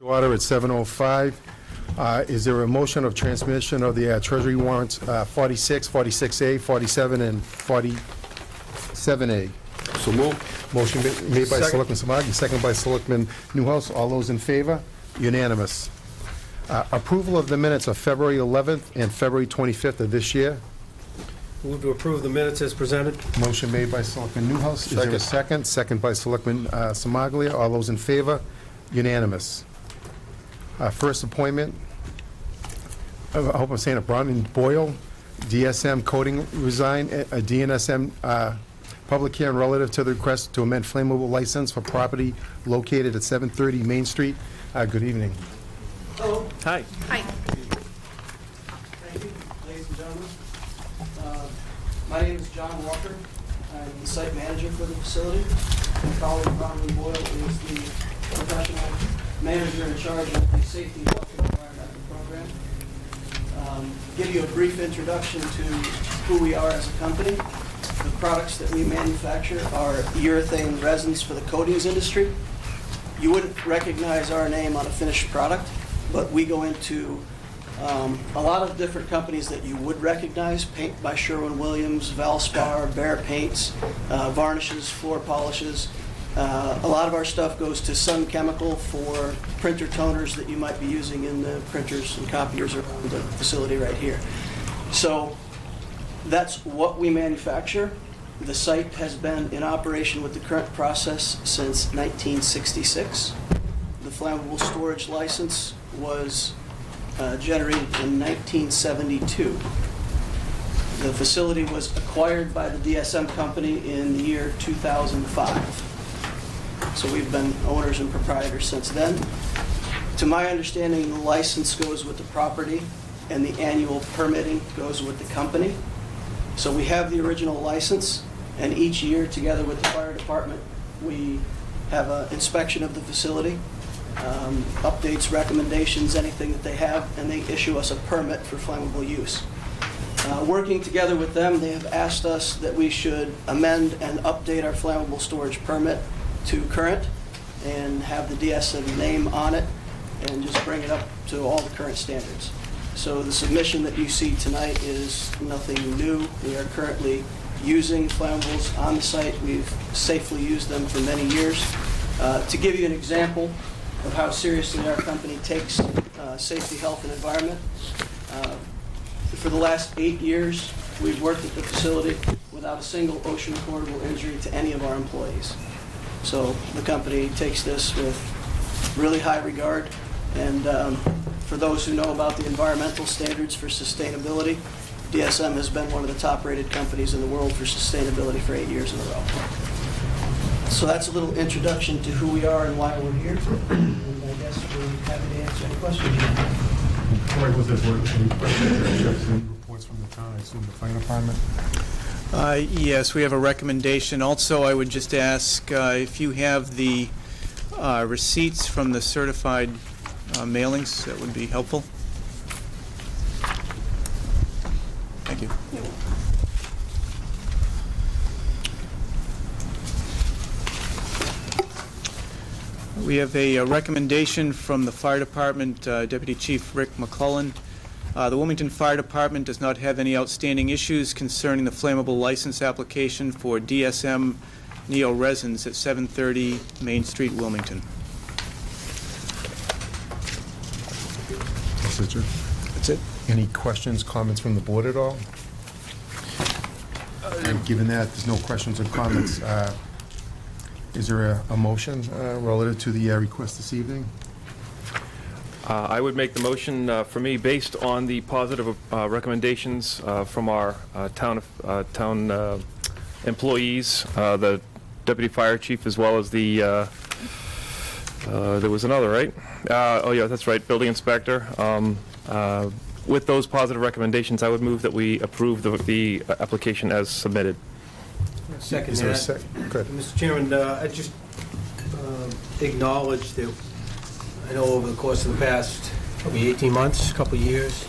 Order at 7:05. Is there a motion of transmission of the Treasury warrants 46, 46A, 47, and 47A? So moved. Motion made by Second. Selectman Samagi, second by Selectman Newhouse. All those in favor? Unanimous. Approval of the minutes of February 11th and February 25th of this year. Move to approve the minutes as presented. Motion made by Selectman Newhouse. Is there a second? Second by Selectman Samaglia. All those in favor? Unanimous. First appointment, I hope I'm saying it, Brian Boyle, DSM Coating resign, a DNSM public hearing relative to the request to amend flammable license for property located at 730 Main Street. Good evening. Hello. Hi. Hi. Thank you, ladies and gentlemen. My name is John Walker. I'm the site manager for the facility. My colleague, Brian Boyle, is the professional manager in charge of the safety, health, and environmental program. Give you a brief introduction to who we are as a company. The products that we manufacture are urethane resins for the coatings industry. You wouldn't recognize our name on a finished product, but we go into a lot of different companies that you would recognize: paint by Sherwin-Williams, Valspar, Behr Paints, varnishes, floor polishes. A lot of our stuff goes to Sun Chemical for printer toners that you might be using in the printers and copiers around the facility right here. So that's what we manufacture. The site has been in operation with the current process since 1966. The flammable storage license was generated in 1972. The facility was acquired by the DSM company in the year 2005. So we've been owners and proprietors since then. To my understanding, the license goes with the property and the annual permitting goes with the company. So we have the original license, and each year, together with the fire department, we have an inspection of the facility, updates, recommendations, anything that they have, and they issue us a permit for flammable use. Working together with them, they have asked us that we should amend and update our flammable storage permit to current and have the DSM name on it and just bring it up to all the current standards. So the submission that you see tonight is nothing new. We are currently using flammables on the site. We've safely used them for many years. To give you an example of how seriously our company takes safety, health, and environment, for the last 8 years, we've worked at the facility without a single OSHA recordable injury to any of our employees. So the company takes this with really high regard. And for those who know about the environmental standards for sustainability, DSM has been one of the top-rated companies in the world for sustainability for 8 years in a row. So that's a little introduction to who we are and why we're here. And I guess we're happy to answer any questions you have. Corey, was there any questions or reports from the town? I assume the fire department? Yes, we have a recommendation. Also, I would just ask if you have the receipts from the certified mailings, that would be helpful. Thank you. We have a recommendation from the Fire Department, Deputy Chief Rick McClellan. The Wilmington Fire Department does not have any outstanding issues concerning the flammable license application for DSM Neo Resins at 730 Main Street, Wilmington. That's it, sir. That's it. Any questions, comments from the board at all? And given that there's no questions or comments, is there a motion relative to the request this evening? I would make the motion for me based on the positive recommendations from our town employees, the deputy fire chief, as well as the there was another, right? Oh yeah, that's right, building inspector. With those positive recommendations, I would move that we approve the application as submitted. Second. Is there a second? Good. Mr. Chairman, I just acknowledge that I know over the course of the past probably 18 months, a couple of years,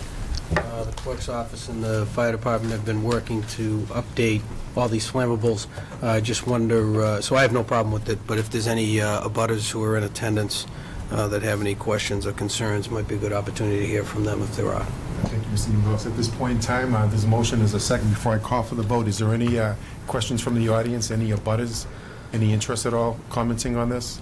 the clerk's office and the fire department have been working to update all these flammables. I just wonder, so I have no problem with it, but if there's any abutters who are in attendance that have any questions or concerns. Might be a good opportunity to hear from them if there are. Thank you, Mr. Newhouse. At this point in time, there's a motion, there's a second. Before I call for the vote, is there any questions from the audience, any abutters, any interest at all commenting on this?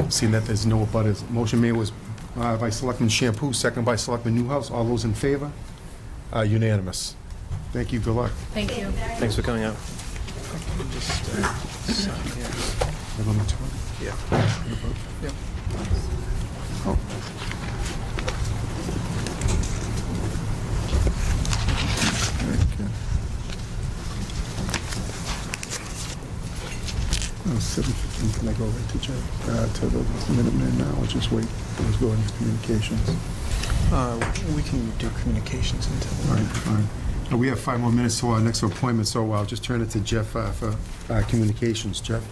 Seeing that there's no abutters. Motion made was by Selectman Shampoo, second by Selectman Newhouse. All those in favor? Unanimous. Thank you, good luck. Thank you. Thanks for coming out. November 20th. Yeah. Yep. Oh. Okay. Oh, 7:15, can I go right to Jeff, to the Minuteman now, or just wait? Let's go into communications. We can do communications until... All right, fine. We have 5 more minutes to our next appointment, so I'll just turn it to Jeff for communications. Jeff?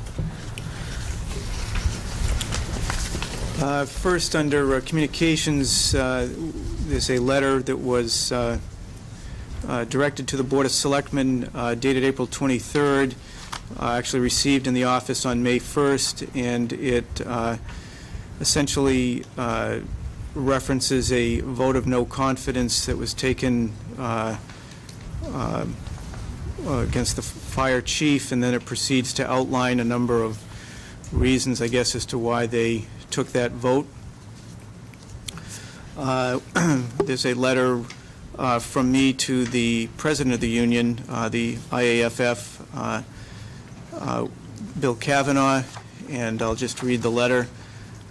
First, under communications, there's a letter that was directed to the Board of Selectmen dated April 23rd, actually received in the office on May 1st, and it essentially references a vote of no confidence that was taken against the fire chief, and then it proceeds to outline a number of reasons, I guess, as to why they took that vote. There's a letter from me to the president of the union, the IAFF, Bill Kavanaugh, and I'll just read the letter.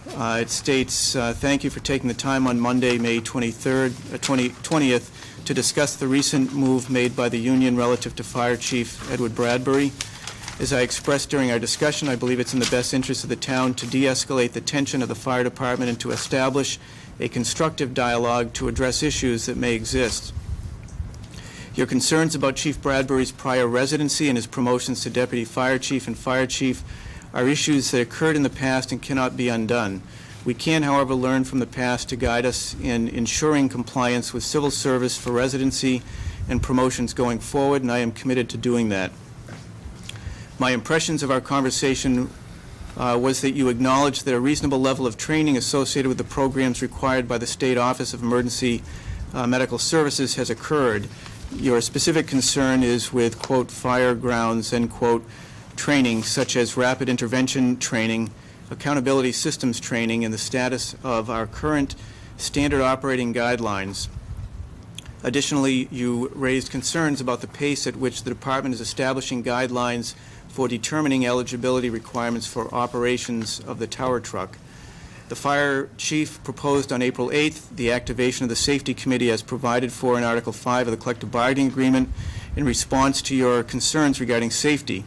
It states, thank you for taking the time on Monday, May 20th, to discuss the recent move made by the union relative to Fire Chief Edward Bradbury. As I expressed during our discussion, I believe it's in the best interest of the town to de-escalate the tension of the fire department and to establish a constructive dialogue to address issues that may exist. Your concerns about Chief Bradbury's prior residency and his promotions to Deputy Fire Chief and Fire Chief are issues that occurred in the past and cannot be undone. We can, however, learn from the past to guide us in ensuring compliance with civil service for residency and promotions going forward, and I am committed to doing that. My impressions of our conversation was that you acknowledged that a reasonable level of training associated with the programs required by the State Office of Emergency Medical Services has occurred. Your specific concern is with, quote, fire grounds, end quote, training such as rapid intervention training, accountability systems training, and the status of our current standard operating guidelines. Additionally, you raised concerns about the pace at which the department is establishing guidelines for determining eligibility requirements for operations of the tower truck. The fire chief proposed on April 8th the activation of the safety committee as provided for in Article 5 of the collective bargaining agreement in response to your concerns regarding safety.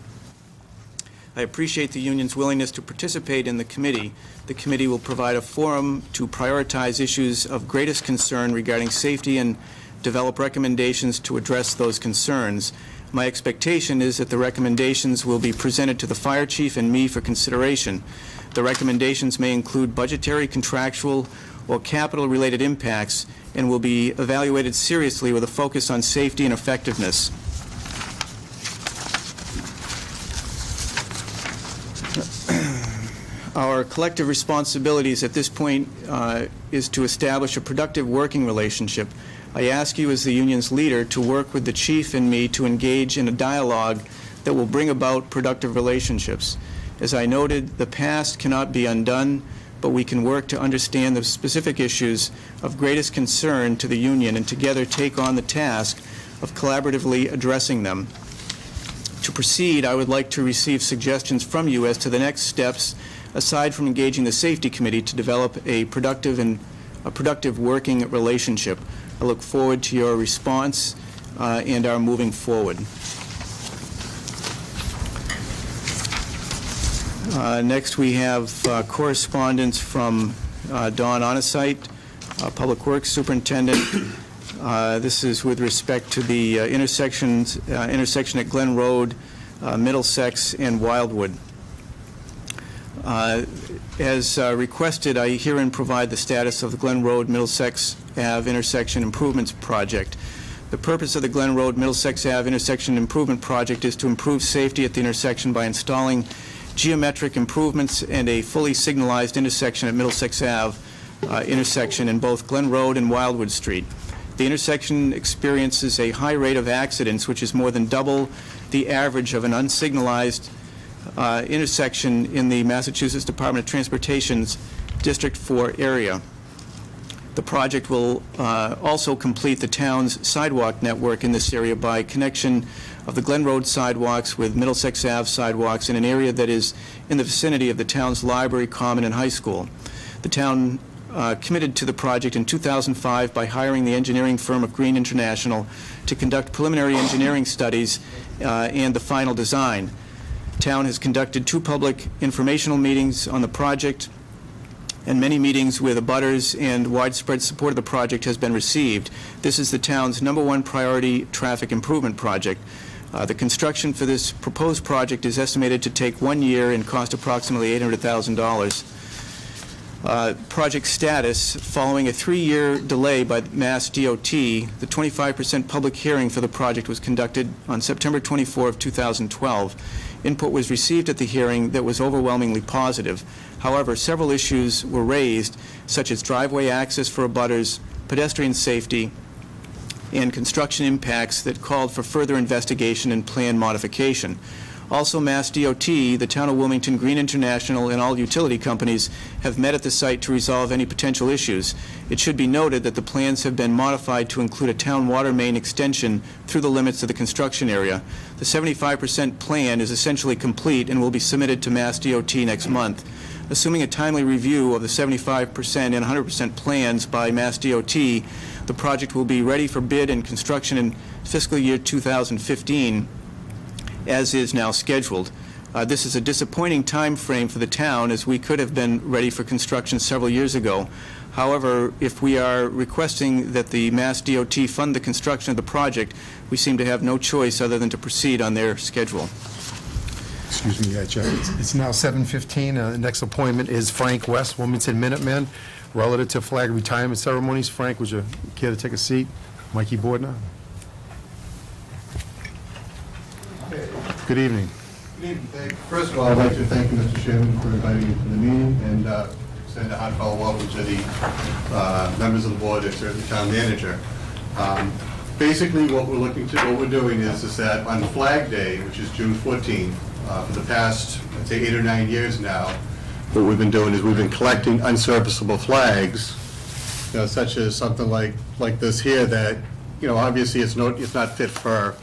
I appreciate the union's willingness to participate in the committee. The committee will provide a forum to prioritize issues of greatest concern regarding safety and develop recommendations to address those concerns. My expectation is that the recommendations will be presented to the fire chief and me for consideration. The recommendations may include budgetary, contractual, or capital-related impacts and will be evaluated seriously with a focus on safety and effectiveness. Our collective responsibilities at this point is to establish a productive working relationship. I ask you as the union's leader to work with the chief and me to engage in a dialogue that will bring about productive relationships. As I noted, the past cannot be undone, but we can work to understand the specific issues of greatest concern to the union and together take on the task of collaboratively addressing them. To proceed, I would like to receive suggestions from you as to the next steps aside from engaging the safety committee to develop a productive working relationship. I look forward to your response and our moving forward. Next, we have correspondence from Don Onesite, Public Works Superintendent. This is with respect to the intersection at Glen Road, Middlesex, and Wildwood. As requested, I herein provide the status of the Glen Road Middlesex Ave Intersection Improvements Project. The purpose of the Glen Road Middlesex Ave Intersection Improvement Project is to improve safety at the intersection by installing geometric improvements, and a fully signalized intersection at Middlesex Ave intersection in both Glen Road and Wildwood Street. The intersection experiences a high rate of accidents, which is more than double the average of an unsignalized intersection in the Massachusetts Department of Transportation's District 4 area. The project will also complete the town's sidewalk network in this area by connection of the Glen Road sidewalks with Middlesex Ave sidewalks in an area that is in the vicinity of the town's library, common, and high school. The town committed to the project in 2005 by hiring the engineering firm of Green International to conduct preliminary engineering studies and the final design. Town has conducted 2 public informational meetings on the project, and many meetings with abutters, and widespread support of the project has been received. This is the town's #1 priority traffic improvement project. The construction for this proposed project is estimated to take 1 year and cost approximately $800,000. Project status: following a 3-year delay by Mass DOT, the 25% public hearing for the project was conducted on September 24 of 2012. Input was received at the hearing that was overwhelmingly positive. However, several issues were raised, such as driveway access for abutters, pedestrian safety, and construction impacts that called for further investigation and plan modification. Also, Mass DOT, the Town of Wilmington, Green International, and all utility companies have met at the site to resolve any potential issues. It should be noted that the plans have been modified to include a town water main extension through the limits of the construction area. The 75% plan is essentially complete and will be submitted to Mass DOT next month. Assuming a timely review of the 75% and 100% plans by Mass DOT, the project will be ready for bid and construction in fiscal year 2015, as is now scheduled. This is a disappointing time frame for the town, as we could have been ready for construction several years ago. However, if we are requesting that the Mass DOT fund the construction of the project, we seem to have no choice other than to proceed on their schedule. Excuse me, Jeff. It's now 7:15. The next appointment is Frank West, Wilmington Minutemen, relative to flag retirement ceremonies. Frank, would you care to take a seat? Mikey Bordner. Good evening. Good evening. First of all, I'd like to thank you, Mr. Chairman, for inviting me to the meeting, and extend a heartfelt welcome to the members of the board and certainly the town manager. Basically, what we're doing is that on Flag Day, which is June 14th, for the past, I'd say, 8 or 9 years now, what we've been doing is we've been collecting unserviceable flags, such as something like this here that, obviously it's not fit for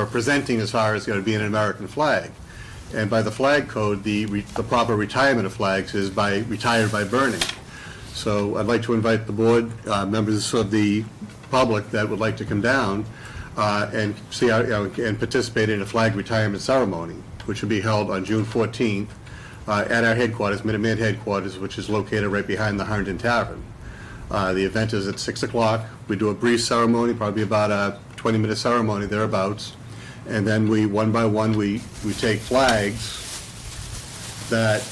presenting as far as going to be an American flag. And by the flag code, the proper retirement of flags is retired by burning. So I'd like to invite the board, members of the public that would like to come down and see and participate in a flag retirement ceremony, which will be held on June 14th at our headquarters, Minuteman headquarters, which is located right behind the Harrington Tavern. The event is at 6 o'clock. We do a brief ceremony, probably about a 20-minute ceremony thereabouts, and then one by one we take flags that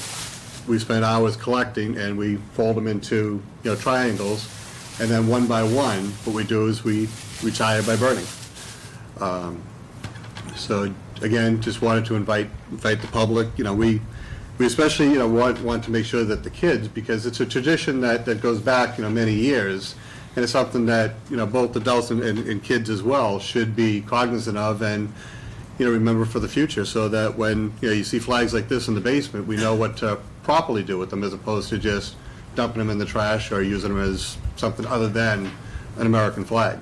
we spend hours collecting, and we fold them into triangles, and then one by one what we do is we retire by burning. So again, just wanted to invite the public. We especially want to make sure that the kids, because it's a tradition that goes back many years, and it's something that both adults and kids as well should be cognizant of and remember for the future, so that when you see flags like this in the basement, we know what to properly do with them, as opposed to just dumping them in the trash or using them as something other than an American flag.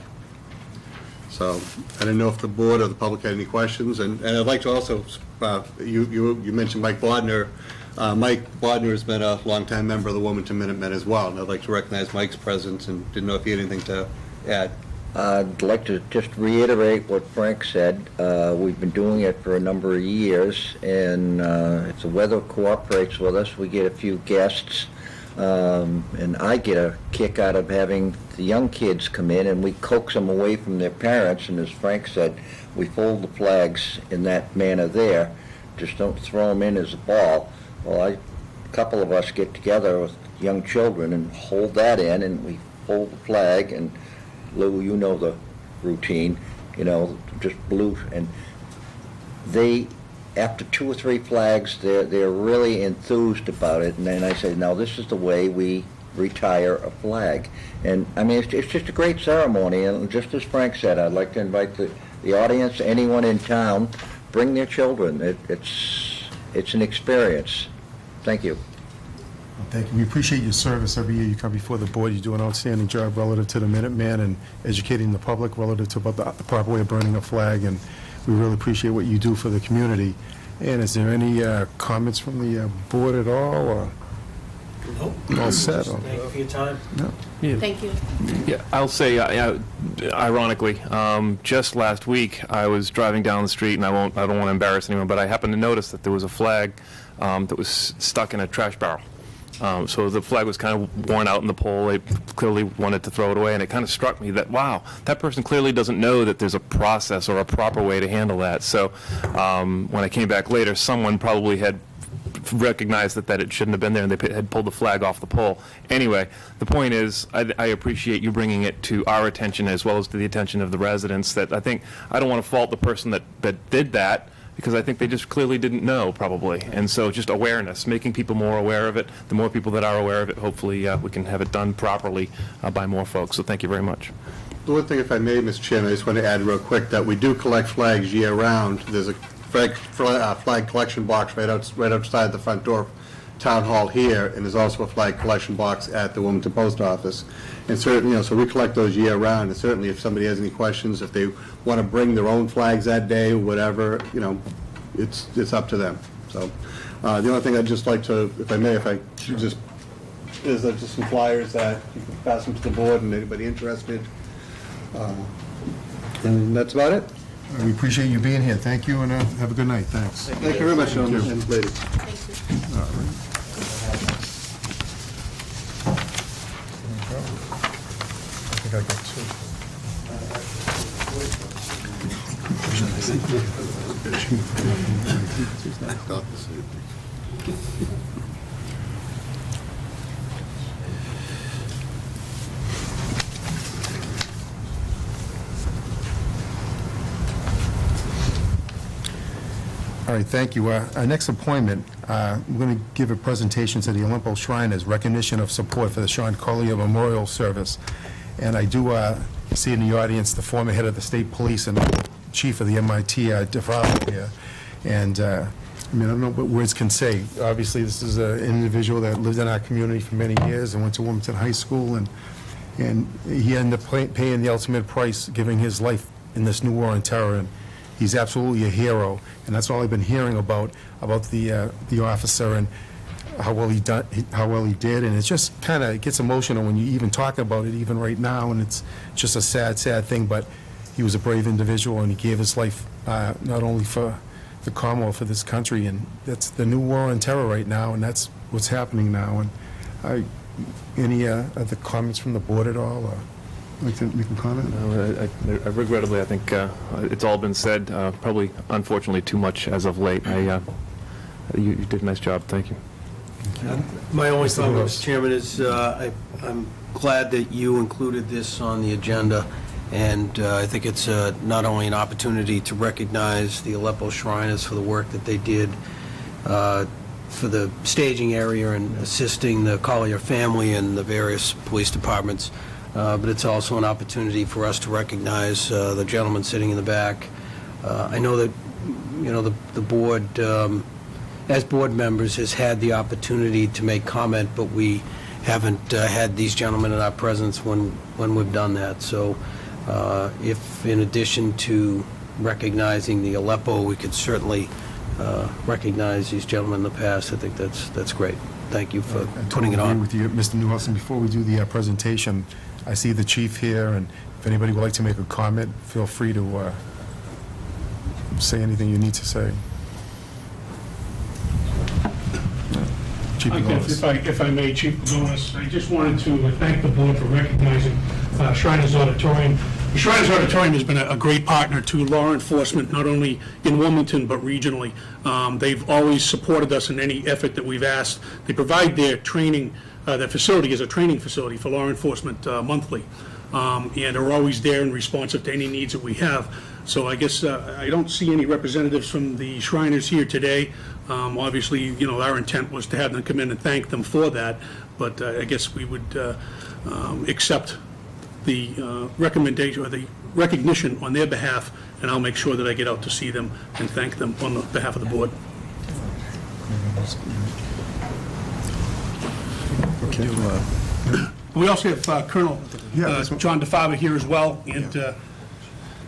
So I didn't know if the board or the public had any questions, and I'd like to also, you mentioned Mike Bodner. Mike Bodner has been a longtime member of the Wilmington Minutemen as well, and I'd like to recognize Mike's presence, and didn't know if you had anything to add. I'd like to just reiterate what Frank said. We've been doing it for a number of years, and if the weather cooperates with us, we get a few guests, and I get a kick out of having the young kids come in, and we coax them away from their parents, and as Frank said, we fold the flags in that manner there. Just don't throw them in as a ball. Well, a couple of us get together with young children and hold that in, and we fold the flag, and Lou, you know the routine, just blue, and they after 2 or 3 flags, they're really enthused about it, and then I say, now this is the way we retire a flag. And I mean, it's just a great ceremony, and just as Frank said, I'd like to invite the audience, anyone in town, bring their children. It's an experience. Thank you. Thank you. We appreciate your service. Every year you come before the board, you do an outstanding job relative to the Minuteman and educating the public relative to about the proper way of burning a flag, and we really appreciate what you do for the community. And is there any comments from the board at all, or Nope. all set? Just thank you for your time. No. Thank you. Yeah, I'll say, ironically, just last week, I was driving down the street, and I don't want to embarrass anyone, but I happened to notice that there was a flag that was stuck in a trash barrel. So the flag was kind of worn out in the pole. They clearly wanted to throw it away, and it kind of struck me that, wow, that person clearly doesn't know that there's a process or a proper way to handle that. So when I came back later, someone probably had recognized that it shouldn't have been there, and they had pulled the flag off the pole. Anyway, the point is, I appreciate you bringing it to our attention as well as to the attention of the residents. That I don't want to fault the person that did that, because I think they just clearly didn't know, probably. And so just awareness, making people more aware of it. The more people that are aware of it, hopefully we can have it done properly by more folks. So thank you very much. The one thing, if I may, Mr. Chairman, I just want to add real quick that we do collect flags year-round. There's a flag collection box right outside the front door of Town Hall here, and there's also a flag collection box at the Wilmington Post Office. And certainly, so we collect those year-round, and certainly if somebody has any questions, if they want to bring their own flags that day, whatever, it's up to them. So the only thing I'd just like to, if I may, is just some flyers that you can pass them to the board and anybody interested. And that's about it. We appreciate you being here. Thank you, and have a good night. Thanks. Thank you very much, gentlemen and ladies. Thank you. All right. I think I got 2. All right, thank you. Our next appointment, we're going to give a presentation to the Olympo Shrine as recognition of support for the Sean Collier Memorial Service. And I do see in the audience the former head of the state police and chief of the MIT, DeFalco here. And I don't know what words can say. Obviously, this is an individual that lived in our community for many years and went to Wilmington High School, and he ended up paying the ultimate price, giving his life in this new war on terror. And he's absolutely a hero, and that's all I've been hearing about the officer and how well he did, and it's just kind of gets emotional when you even talk about it, even right now, and it's just a sad, sad thing. But he was a brave individual, and he gave his life not only for the Commonwealth, for this country, and that's the new war on terror right now, and that's what's happening now. And any other comments from the board at all? Or like to make a comment? Regrettably, I think it's all been said. Probably, unfortunately, too much as of late. You did a nice job. Thank you. My only thought, Mr. Chairman, is I'm glad that you included this on the agenda, and I think it's not only an opportunity to recognize the Aleppo Shriners for the work that they did for the staging area and assisting the Collier family and the various police departments, but it's also an opportunity for us to recognize the gentleman sitting in the back. I know that, the board, as board members, has had the opportunity to make comment, but we haven't had these gentlemen in our presence when we've done that. So if, in addition to recognizing the Aleppo, we could certainly recognize these gentlemen in the past, I think that's great. Thank you for putting it on. I agree with you, Mr. Newhouse. And before we do the presentation, I see the chief here, and if anybody would like to make a comment, feel free to say anything you need to say. Chief Pagonis. If I may, Chief Pagonis, I just wanted to thank the board for recognizing Shriners Auditorium. The Shriners Auditorium has been a great partner to law enforcement, not only in Wilmington, but regionally. They've always supported us in any effort that we've asked. They provide their training, their facility is a training facility for law enforcement monthly, and are always there and responsive to any needs that we have. So I guess I don't see any representatives from the Shriners here today. Obviously, you know, our intent was to have them come in and thank them for that, but I guess we would accept the recommendation or the recognition on their behalf, and I'll make sure that I get out to see them and thank them on the behalf of the board. We also have Colonel John DeFava here as well, and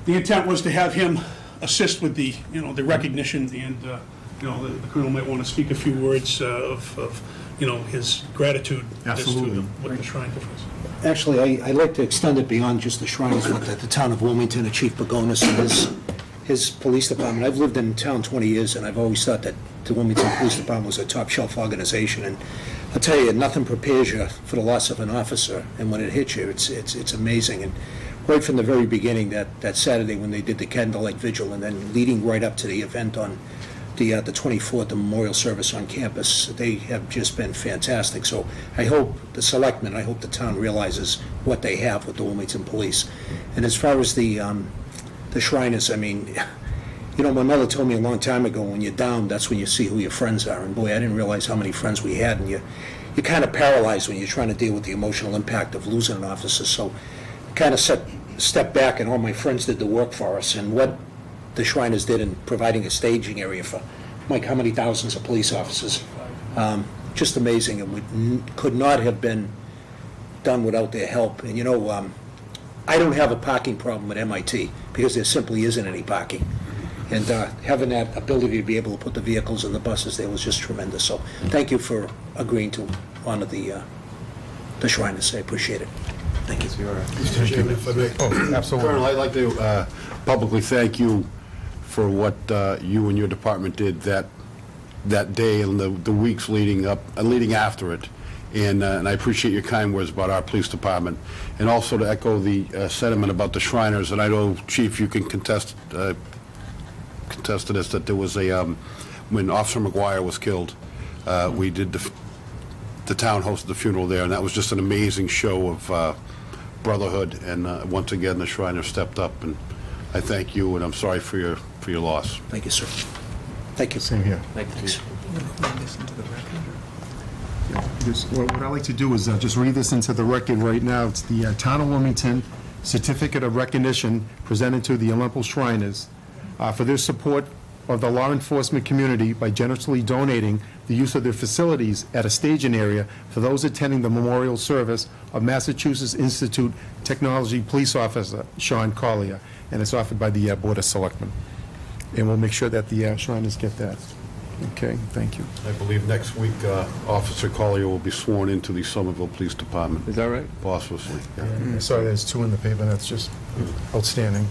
the intent was to have him assist with the, you know, the recognition, and, you know, the Colonel might want to speak a few words of you know, his gratitude as to what the Shrine difference. Actually, I'd like to extend it beyond just the Shriners, but the town of Wilmington, and Chief Pagonis and his police department. I've lived in town 20 years, and I've always thought that the Wilmington Police Department was a top-shelf organization. And I'll tell you, nothing prepares you for the loss of an officer, and when it hits you, it's amazing. And right from the very beginning, that Saturday when they did the candlelight vigil, and then leading right up to the event on the 24th, the memorial service on campus, they have just been fantastic. So I hope the selectmen, I hope the town realizes what they have with the Wilmington Police. And as far as the Shriners, I mean, you know, my mother told me a long time ago, when you're down, that's when you see who your friends are. And boy, I didn't realize how many friends we had. And you're kind of paralyzed when you're trying to deal with the emotional impact of losing an officer. So I kind of stepped back, and all my friends did the work for us. And what the Shriners did in providing a staging area for, Mike, how many thousands of police officers? Just amazing, and could not have been done without their help. And you know, I don't have a parking problem at MIT because there simply isn't any parking. And having that ability to be able to put the vehicles and the buses there was just tremendous. So thank you for agreeing to honor the Shriners. I appreciate it. Thank you. Mr. Chairman, if I may. Oh, absolutely. Colonel, I'd like to publicly thank you for what you and your department did that day and the weeks leading up and leading after it. And I appreciate your kind words about our police department. And also to echo the sentiment about the Shriners. And I know, Chief, you can contest to this, that there was when Officer McGuire was killed, we did the town hosted the funeral there, and that was just an amazing show of brotherhood. And once again, the Shriners stepped up, and I thank you, and I'm sorry for your loss. Thank you, sir. Thank you. Same here. Thanks. What I'd like to do is just read this into the record right now. It's the Town of Wilmington Certificate of Recognition presented to the Olympus Shriners for their support of the law enforcement community by generously donating the use of their facilities at a staging area for those attending the memorial service of Massachusetts Institute Technology Police Officer Sean Collier, and it's offered by the Board of Selectmen. And we'll make sure that the Shriners get that. Okay, thank you. I believe next week Officer Collier will be sworn into the Somerville Police Department. Is that right? Posthumously. Sorry, there's two in the paper. That's just outstanding.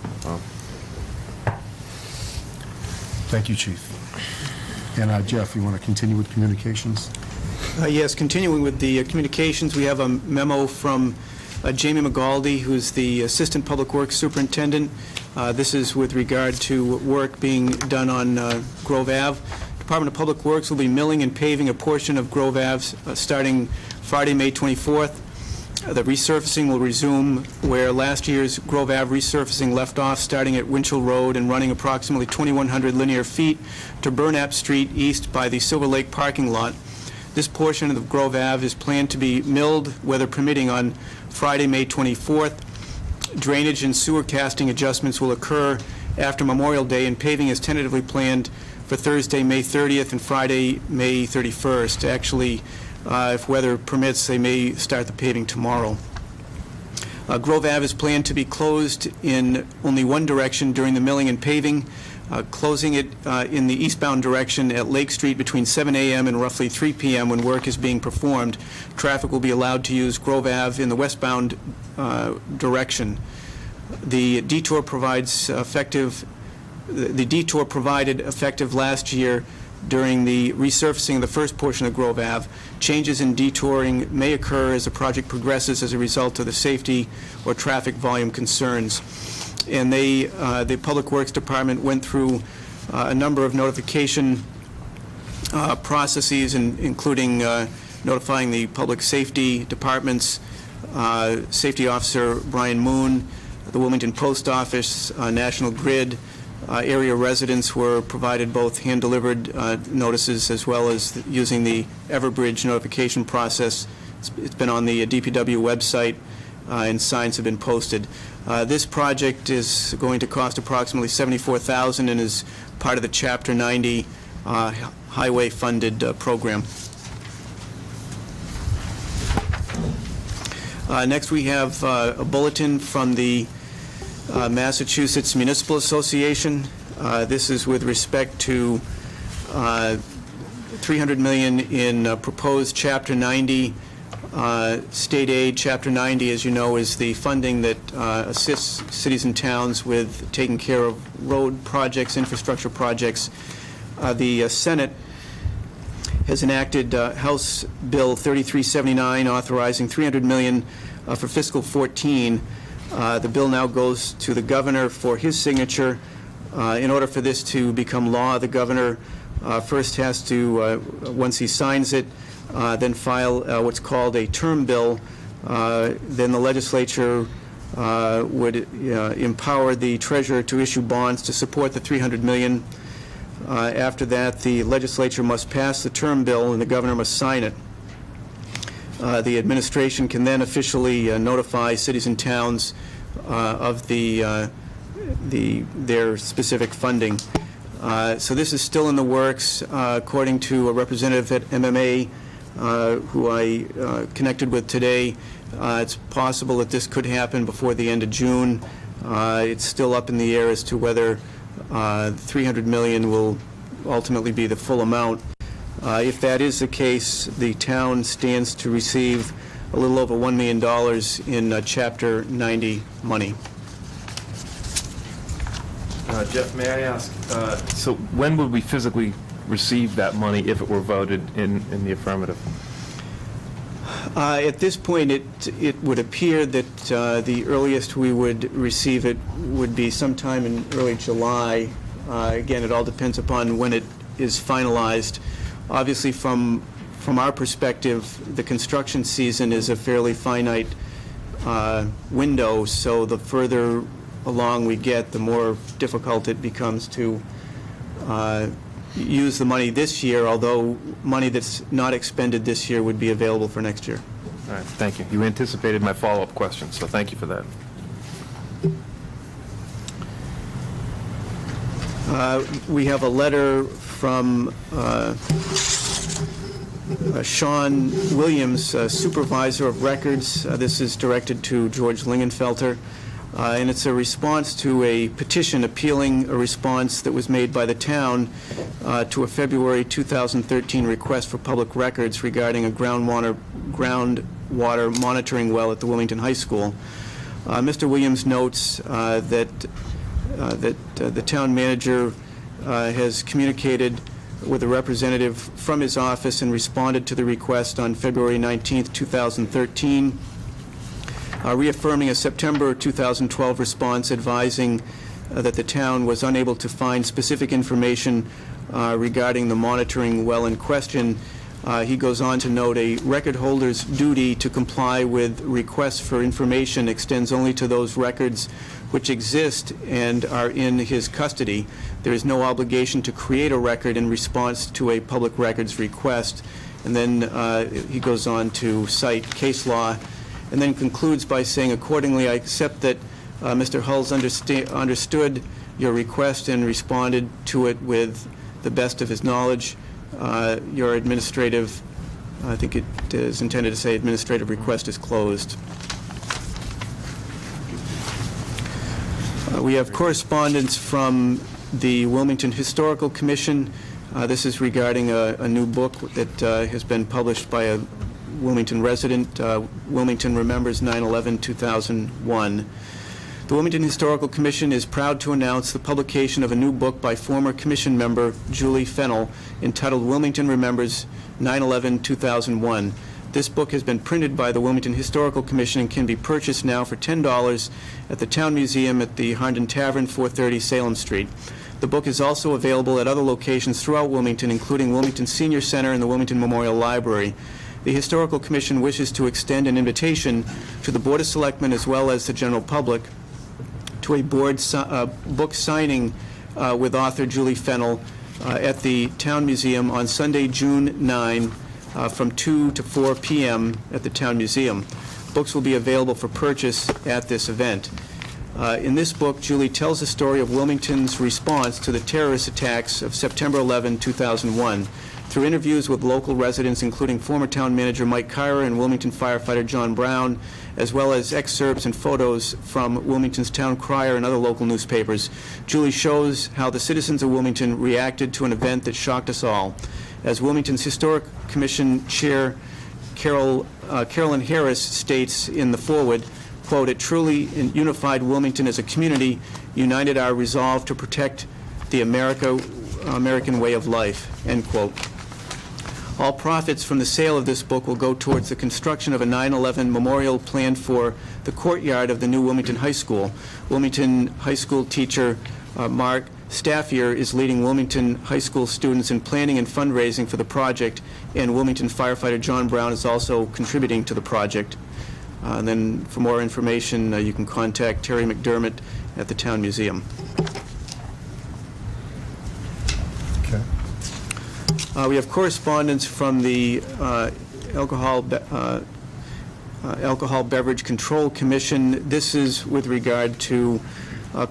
Thank you, Chief. And Jeff, you want to continue with communications? Yes, continuing with the communications, we have a memo from Jamie McGaldy, who's the Assistant Public Works Superintendent. This is with regard to work being done on Grove Ave. Department of Public Works will be milling and paving a portion of Grove Ave starting Friday, May 24th. The resurfacing will resume where last year's Grove Ave resurfacing left off, starting at Winchell Road and running approximately 2,100 linear feet to Burnap Street east by the Silver Lake parking lot. This portion of Grove Ave is planned to be milled, weather permitting, on Friday, May 24th. Drainage and sewer casting adjustments will occur after Memorial Day, and paving is tentatively planned for Thursday, May 30th and Friday, May 31st. Actually, if weather permits, they may start the paving tomorrow. Grove Ave is planned to be closed in only one direction during the milling and paving, closing it in the eastbound direction at Lake Street between 7 a.m. and roughly 3 p.m. when work is being performed. Traffic will be allowed to use Grove Ave in the westbound direction. The detour provides the detour provided effective last year during the resurfacing of the first portion of Grove Ave. Changes in detouring may occur as the project progresses as a result of the safety or traffic volume concerns. And the Public Works Department went through a number of notification processes, including notifying the public safety departments, Safety Officer Brian Moon, the Wilmington Post Office, National Grid. Area residents were provided both hand-delivered notices as well as using the Everbridge notification process. It's been on the DPW website, and signs have been posted. This project is going to cost approximately $74,000 and is part of the Chapter 90 highway-funded program. Next, we have a bulletin from the Massachusetts Municipal Association. This is with respect to $300 million in proposed Chapter 90 state aid. Chapter 90, as you know, is the funding that assists cities and towns with taking care of road projects, infrastructure projects. The Senate has enacted House Bill 3379, authorizing $300 million for fiscal 14. The bill now goes to the governor for his signature. In order for this to become law, the governor first has to, once he signs it, then file what's called a term bill. Then the legislature would empower the treasurer to issue bonds to support the $300 million. After that, the legislature must pass the term bill and the governor must sign it. The administration can then officially notify cities and towns of their specific funding. So this is still in the works. According to a representative at MMA who I connected with today, it's possible that this could happen before the end of June. It's still up in the air as to whether $300 million will ultimately be the full amount. If that is the case, the town stands to receive a little over $1 million in Chapter 90 money. Jeff, may I ask, so when would we physically receive that money if it were voted in the affirmative? At this point, it would appear that the earliest we would receive it would be sometime in early July. Again, it all depends upon when it is finalized. Obviously, from our perspective, the construction season is a fairly finite window, so the further along we get, the more difficult it becomes to use the money this year, although money that's not expended this year would be available for next year. All right, thank you. You anticipated my follow-up question, so thank you for that. We have a letter from Sean Williams, Supervisor of Records. This is directed to George Lingenfelter, and it's a response to a petition appealing a response that was made by the town to a February 2013 request for public records regarding a groundwater monitoring well at the Wilmington High School. Mr. Williams notes that the town manager has communicated with a representative from his office and responded to the request on February 19th, 2013, reaffirming a September 2012 response advising that the town was unable to find specific information regarding the monitoring well in question. He goes on to note a record holder's duty to comply with requests for information extends only to those records which exist and are in his custody. There is no obligation to create a record in response to a public records request. And then he goes on to cite case law and then concludes by saying, accordingly, I accept that Mr. Hulls understood your request and responded to it with the best of his knowledge. Your administrative, I think it is intended to say administrative request is closed. We have correspondence from the Wilmington Historical Commission. This is regarding a new book that has been published by a Wilmington resident. Wilmington Remembers 9/11/2001. The Wilmington Historical Commission is proud to announce the publication of a new book by former Commission member Julie Fennell entitled Wilmington Remembers 9/11/2001. This book has been printed by the Wilmington Historical Commission and can be purchased now for $10 at the Town Museum at the Harnden Tavern, 430 Salem Street. The book is also available at other locations throughout Wilmington, including Wilmington Senior Center and the Wilmington Memorial Library. The Historical Commission wishes to extend an invitation to the Board of Selectmen as well as the general public to a book signing with author Julie Fennell at the Town Museum on Sunday, June 9, from 2 to 4 p.m. at the Town Museum. Books will be available for purchase at this event. In this book, Julie tells the story of Wilmington's response to the terrorist attacks of September 11, 2001. Through interviews with local residents, including former town manager Mike Kyra and Wilmington firefighter John Brown, as well as excerpts and photos from Wilmington's Town Crier and other local newspapers, Julie shows how the citizens of Wilmington reacted to an event that shocked us all. As Wilmington's Historic Commission Chair Carolyn Harris states in the foreword, quote, "It truly unified Wilmington as a community, united our resolve to protect the American way of life," end quote. All profits from the sale of this book will go towards the construction of a 9/11 memorial planned for the courtyard of the new Wilmington High School. Wilmington High School teacher Mark Staffier is leading Wilmington High School students in planning and fundraising for the project, and Wilmington firefighter John Brown is also contributing to the project. And then for more information, you can contact Terry McDermott at the Town Museum. Okay. We have correspondence from the Alcohol Beverage Control Commission. This is with regard to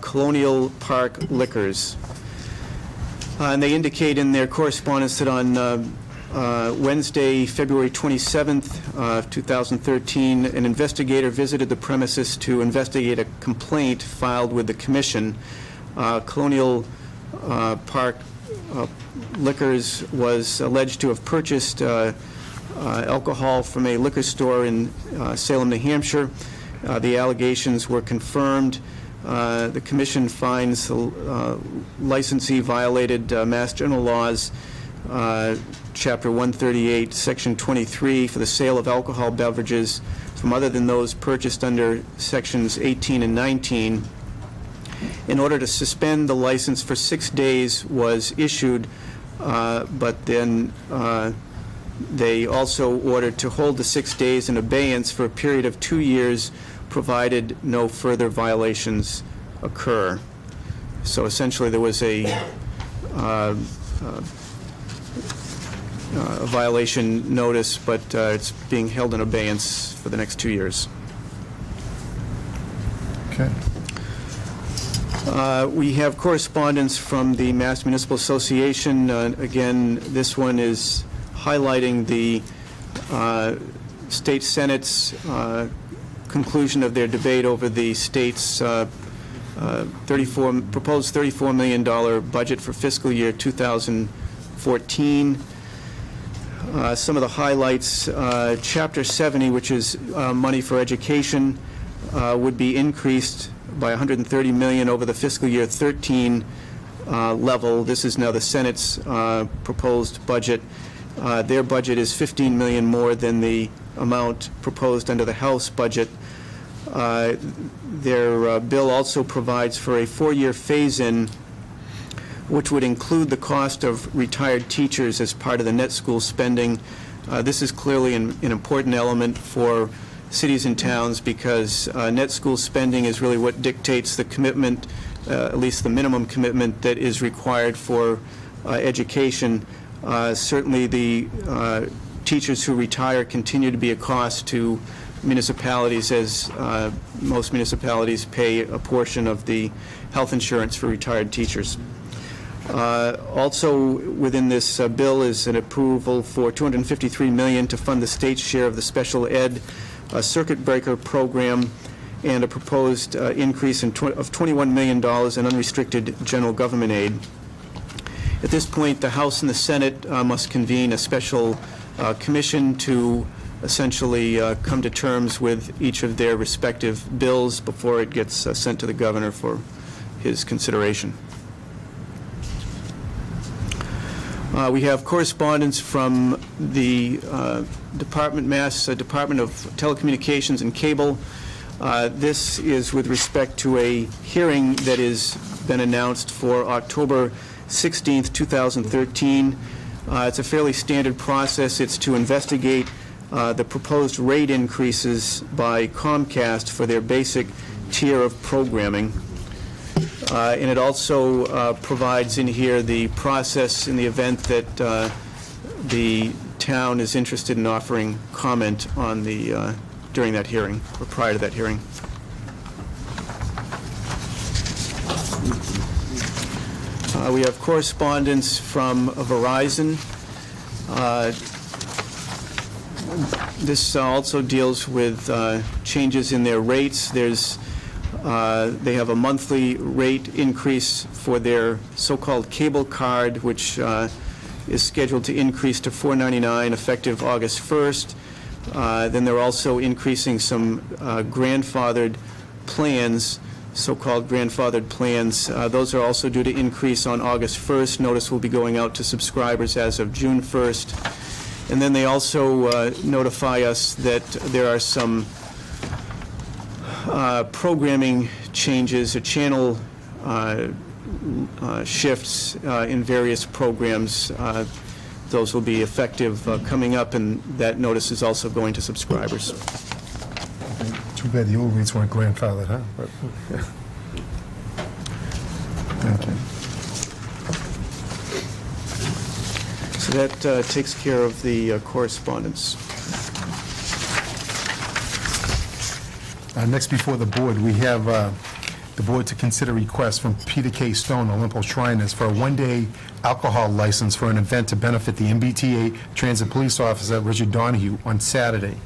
Colonial Park Liquors. And they indicate in their correspondence that on Wednesday, February 27th, 2013, an investigator visited the premises to investigate a complaint filed with the Commission. Colonial Park Liquors was alleged to have purchased alcohol from a liquor store in Salem, New Hampshire. The allegations were confirmed. The Commission finds the licensee violated Mass General Laws, Chapter 138, Section 23, for the sale of alcohol beverages from other than those purchased under Sections 18 and 19. In order to suspend the license for 6 days was issued, but then they also ordered to hold the 6 days in abeyance for a period of 2 years, provided no further violations occur. So essentially there was a violation notice, but it's being held in abeyance for the next 2 years. Okay. We have correspondence from the Mass Municipal Association. Again, this one is highlighting the State Senate's conclusion of their debate over the state's proposed $34 million budget for fiscal year 2014. Some of the highlights, Chapter 70, which is money for education, would be increased by $130 million over the fiscal year 13 level. This is now the Senate's proposed budget. Their budget is $15 million more than the amount proposed under the House budget. Their bill also provides for a 4-year phase-in, which would include the cost of retired teachers as part of the net school spending. This is clearly an important element for cities and towns because net school spending is really what dictates the commitment, at least the minimum commitment that is required for education. Certainly the teachers who retire continue to be a cost to municipalities, as most municipalities pay a portion of the health insurance for retired teachers. Also within this bill is an approval for $253 million to fund the state's share of the special ed circuit breaker program and a proposed increase of $21 million in unrestricted general government aid. At this point, the House and the Senate must convene a special commission to essentially come to terms with each of their respective bills before it gets sent to the governor for his consideration. We have correspondence from the Mass Department of Telecommunications and Cable. This is with respect to a hearing that has been announced for October 16th, 2013. It's a fairly standard process. It's to investigate the proposed rate increases by Comcast for their basic tier of programming. And it also provides in here the process in the event that the town is interested in offering comment on the, during that hearing, or prior to that hearing. We have correspondence from Verizon. This also deals with changes in their rates. They have a monthly rate increase for their so-called cable card, which is scheduled to increase to $4.99 effective August 1st. Then they're also increasing some grandfathered plans, so-called grandfathered plans. Those are also due to increase on August 1st. Notice will be going out to subscribers as of June 1st. And then they also notify us that there are some programming changes or channel shifts in various programs. Those will be effective coming up, and that notice is also going to subscribers. Too bad the old rates weren't grandfathered, huh? But, yeah. Okay. So that takes care of the correspondence. Next before the board, we have the board to consider request from Peter K. Stone, Olympus Shriners, for a one-day alcohol license for an event to benefit the MBTA Transit Police Officer Richard Donahue on Saturday.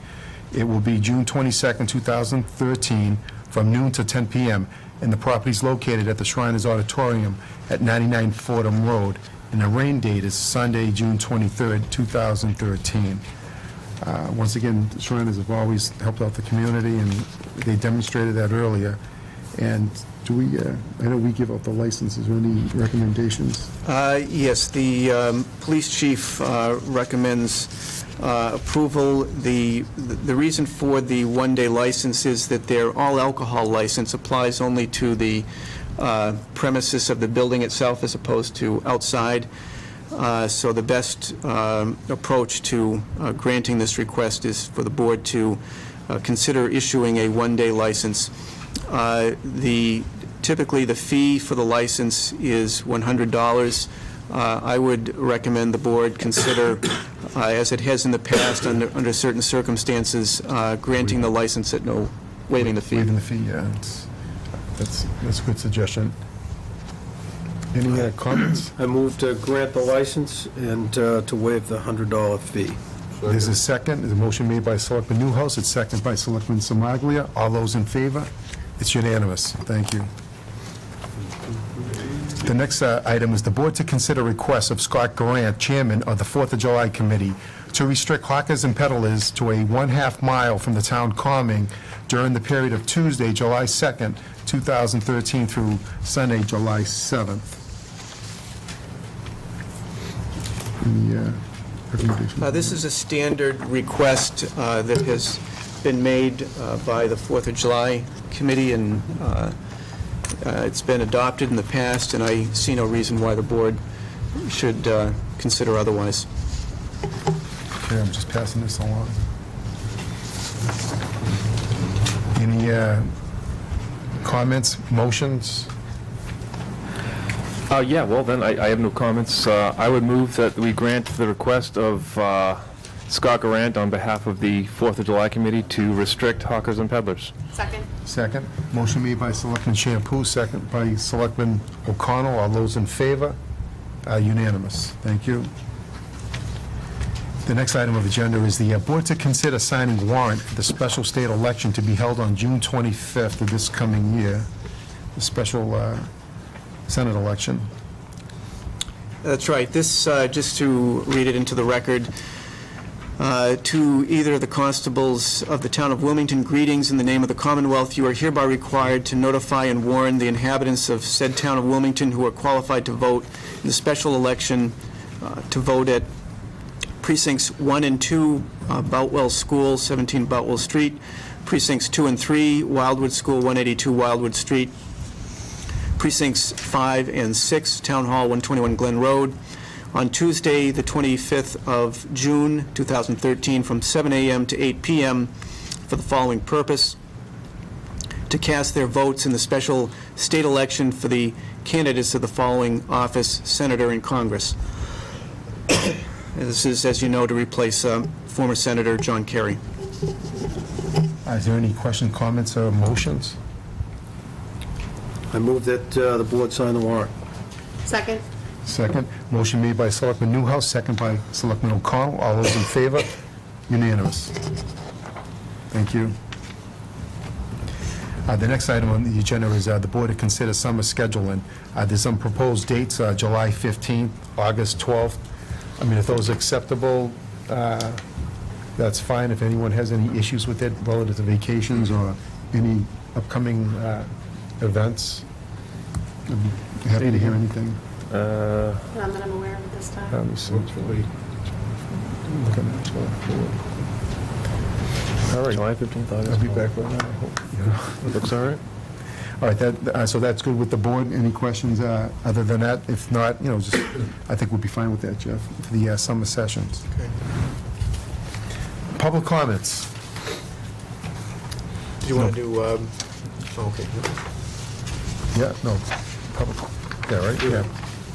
It will be June 22nd, 2013, from noon to 10 p.m., and the property is located at the Shriners Auditorium at 99 Fordham Road, and the rain date is Sunday, June 23rd, 2013. Once again, the Shriners have always helped out the community, and they demonstrated that earlier. And do we, I know we give out the licenses. Are there any recommendations? Yes, the police chief recommends approval. The reason for the one-day license is that their all-alcohol license applies only to the premises of the building itself as opposed to outside. So the best approach to granting this request is for the board to consider issuing a one-day license. Typically the fee for the license is $100. I would recommend the board consider, as it has in the past under certain circumstances, granting the license at no, waiving the fee. Waiving the fee, yeah. That's a good suggestion. Any comments? I move to grant the license and to waive the $100 fee. There's a second. There's a motion made by Selectman Newhouse. It's seconded by Selectman Somaglia. All those in favor? It's unanimous. Thank you. The next item is the board to consider request of Scott Grant, chairman of the 4th of July Committee, to restrict hawkers and peddlers to a 1/2 mile from the town calming during the period of Tuesday, July 2nd, 2013 through Sunday, July 7th. Any recommendations? This is a standard request that has been made by the 4th of July Committee, and it's been adopted in the past, and I see no reason why the board should consider otherwise. Okay, I'm just passing this along. Any comments, motions? Yeah, well, then, I have no comments. I would move that we grant the request of Scott Garant on behalf of the 4th of July Committee to restrict hawkers and peddlers. Second. Second. Motion made by Selectman Champoux, second by Selectman O'Connell. All those in favor? Unanimous. Thank you. The next item of agenda is the board to consider signing warrant for the special state election to be held on June 25th of this coming year, the special Senate election. That's right. This, just to read it into the record, to either of the constables of the town of Wilmington, greetings in the name of the Commonwealth. You are hereby required to notify and warn the inhabitants of said town of Wilmington who are qualified to vote in the special election to vote at precincts 1 and 2, Boutwell School, 17 Boutwell Street, precincts 2 and 3, Wildwood School, 182 Wildwood Street, precincts 5 and 6, Town Hall, 121 Glen Road, on Tuesday, the 25th of June, 2013, from 7 a.m. to 8 p.m. for the following purpose: to cast their votes in the special state election for the candidates of the following office, Senator in Congress. This is, as you know, to replace former Senator John Kerry. Is there any questions, comments, or motions? I move that the board sign the warrant. Second. Second. Motion made by Selectman Newhouse, second by Selectman O'Connell. All those in favor? Unanimous. Thank you. The next item on the agenda is the board to consider summer scheduling. There's some proposed dates, July 15th, August 12th. I mean, if those are acceptable, that's fine. If anyone has any issues with it relative to vacations or any upcoming events, I'd be happy to hear anything. None that I'm aware of at this time. Let me see. Looking at 12. All right. July 15th, August. I'll be back right now, I hope. It looks all right. All right, so that's good with the board. Any questions other than that? If not, just, I think we'll be fine with that, Jeff, for the summer sessions. Okay. Public comments. Do you want to do, okay. Yeah, no, public, yeah, right, yeah.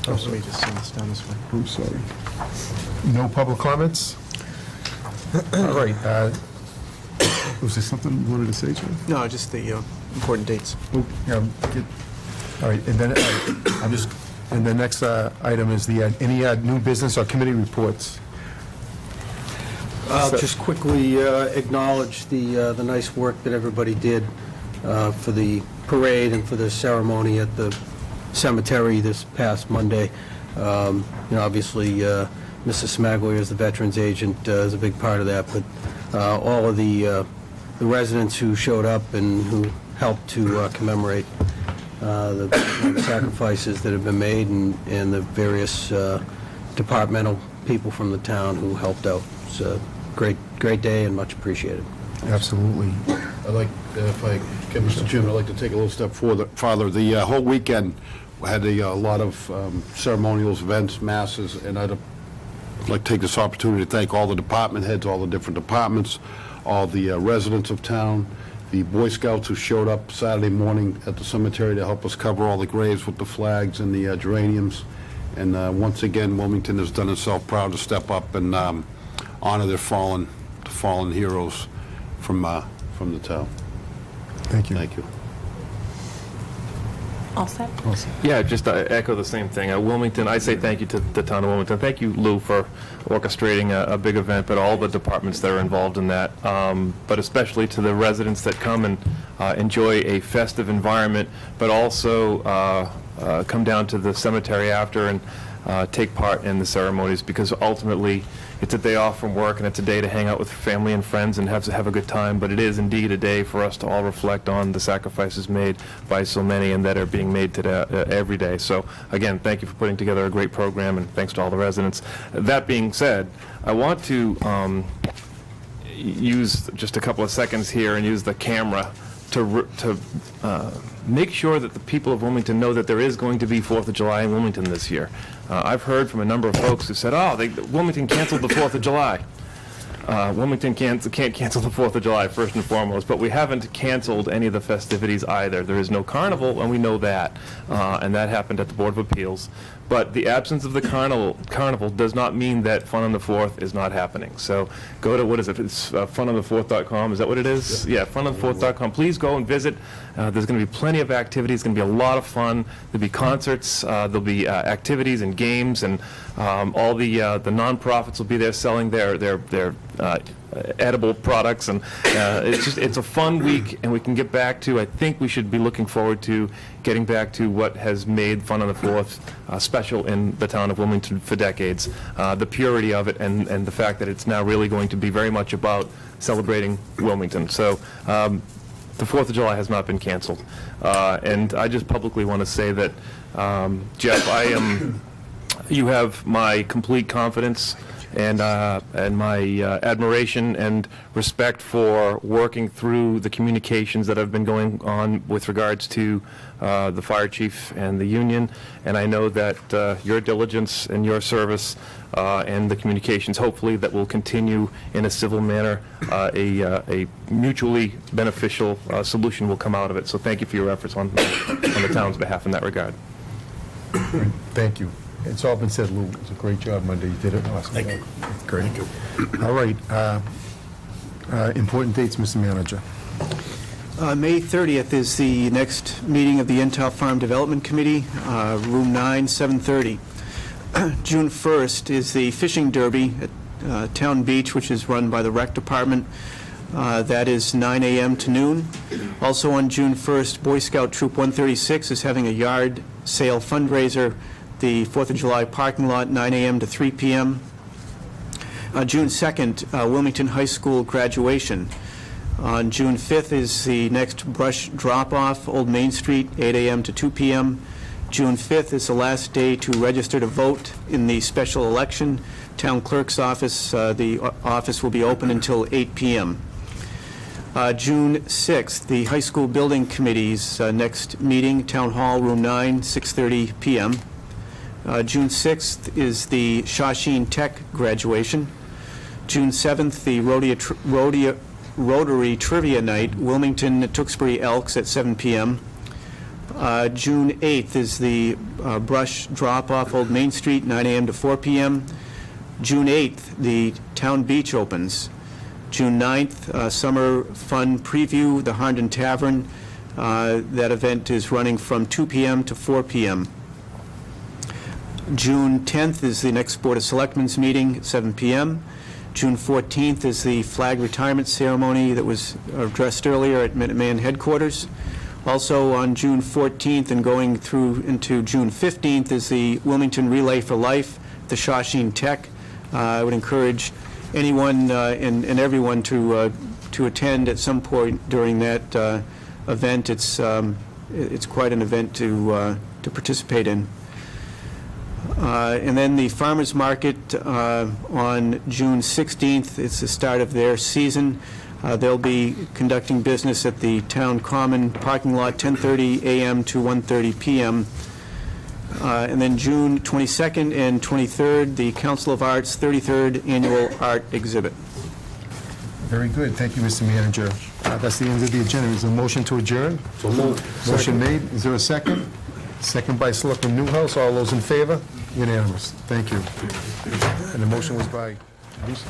Oh, let me just send this down this way. I'm sorry. No public comments? All right. Was there something you wanted to say, Jeff? No, just the important dates. Oh, yeah, all right, and then, and the next item is any new business or committee reports? I'll just quickly acknowledge the nice work that everybody did for the parade and for the ceremony at the cemetery this past Monday. Obviously, Mrs. Smaglia as the veterans agent is a big part of that, but all of the residents who showed up and who helped to commemorate the sacrifices that have been made and the various departmental people from the town who helped out. It's a great day and much appreciated. Absolutely. I'd like, if I can, Mr. Chairman, I'd like to take a little step farther. The whole weekend had a lot of ceremonials, events, masses, and I'd like to take this opportunity to thank all the department heads, all the different departments, all the residents of town, the Boy Scouts who showed up Saturday morning at the cemetery to help us cover all the graves with the flags and the geraniums. And once again, Wilmington has done itself proud to step up and honor their fallen heroes from the town. Thank you. Thank you. All set? Yeah, just echo the same thing. Wilmington, I say thank you to the town of Wilmington. Thank you, Lou, for orchestrating a big event, but all the departments that are involved in that, but especially to the residents that come and enjoy a festive environment, but also come down to the cemetery after and take part in the ceremonies, because ultimately it's a day off from work and it's a day to hang out with family and friends and have a good time, but it is indeed a day for us to all reflect on the sacrifices made by so many and that are being made today, every day. So again, thank you for putting together a great program, and thanks to all the residents. That being said, I want to use just a couple of seconds here and use the camera to make sure that the people of Wilmington know that there is going to be 4th of July in Wilmington this year. I've heard from a number of folks who said, Wilmington canceled the 4th of July. Wilmington can't cancel the 4th of July, first and foremost, but we haven't canceled any of the festivities either. There is no carnival, and we know that, and that happened at the Board of Appeals. But the absence of the carnival does not mean that Fun on the 4th is not happening. So go to, what is it? It's funonthefourth.com. Is that what it is? Yeah, funonthefourth.com. Please go and visit. There's going to be plenty of activities. It's going to be a lot of fun. There'll be concerts. There'll be activities and games, and all the nonprofits will be there selling their edible products, and it's a fun week, and we can get back to, I think we should be looking forward to getting back to what has made Fun on the 4th special in the town of Wilmington for decades. The purity of it and the fact that it's now really going to be very much about celebrating Wilmington. So the 4th of July has not been canceled. And I just publicly want to say that, Jeff, you have my complete confidence and my admiration and respect for working through the communications that have been going on with regards to the fire chief and the union. And I know that your diligence and your service and the communications, hopefully, that will continue in a civil manner, a mutually beneficial solution will come out of it. So thank you for your efforts on the town's behalf in that regard. Thank you. It's all been said, Lou. It was a great job Monday. You did it awesome. Thank you. Great. Thank you. All right. Important dates, Mr. Manager. May 30th is the next meeting of the Entile Farm Development Committee, room 9, 7:30. June 1st is the fishing derby at Town Beach, which is run by the Rec Department. That is 9 a.m. to noon. Also on June 1st, Boy Scout Troop 136 is having a yard sale fundraiser, the 4th of July parking lot, 9 a.m. to 3 p.m. June 2nd, Wilmington High School graduation. On June 5th is the next brush drop-off, Old Main Street, 8 a.m. to 2 p.m. June 5th is the last day to register to vote in the special election. Town Clerk's office, the office will be open until 8 p.m. June 6th, the High School Building Committee's next meeting, Town Hall, Room 9, 6:30 p.m. June 6th is the Shawshene Tech graduation. June 7th, the Rotary Trivia Night, Wilmington, Tewksbury Elks at 7 p.m. June 8th is the brush drop-off, Old Main Street, 9 a.m. to 4 p.m. June 8th, the Town Beach opens. June 9th, Summer Fun Preview, the Harnden Tavern. That event is running from 2 p.m. to 4 p.m. June 10th is the next Board of Selectmen's meeting at 7 p.m. June 14th is the flag retirement ceremony that was addressed earlier at Minuteman headquarters. Also on June 14th and going through into June 15th is the Wilmington Relay for Life, the Shawshene Tech. I would encourage anyone and everyone to attend at some point during that event. It's quite an event to participate in. And then the farmers market on June 16th. It's the start of their season. They'll be conducting business at the Town Common parking lot, 10:30 a.m. to 1:30 p.m. And then June 22nd and 23rd, the Council of Arts 33rd Annual Art Exhibit. Very good. Thank you, Mr. Manager. That's the end of the agenda. Is there a motion to adjourn? So moved. Motion made. Is there a second? Second by Selectman Newhouse. All those in favor? Unanimous. Thank you. And the motion was by Lisa.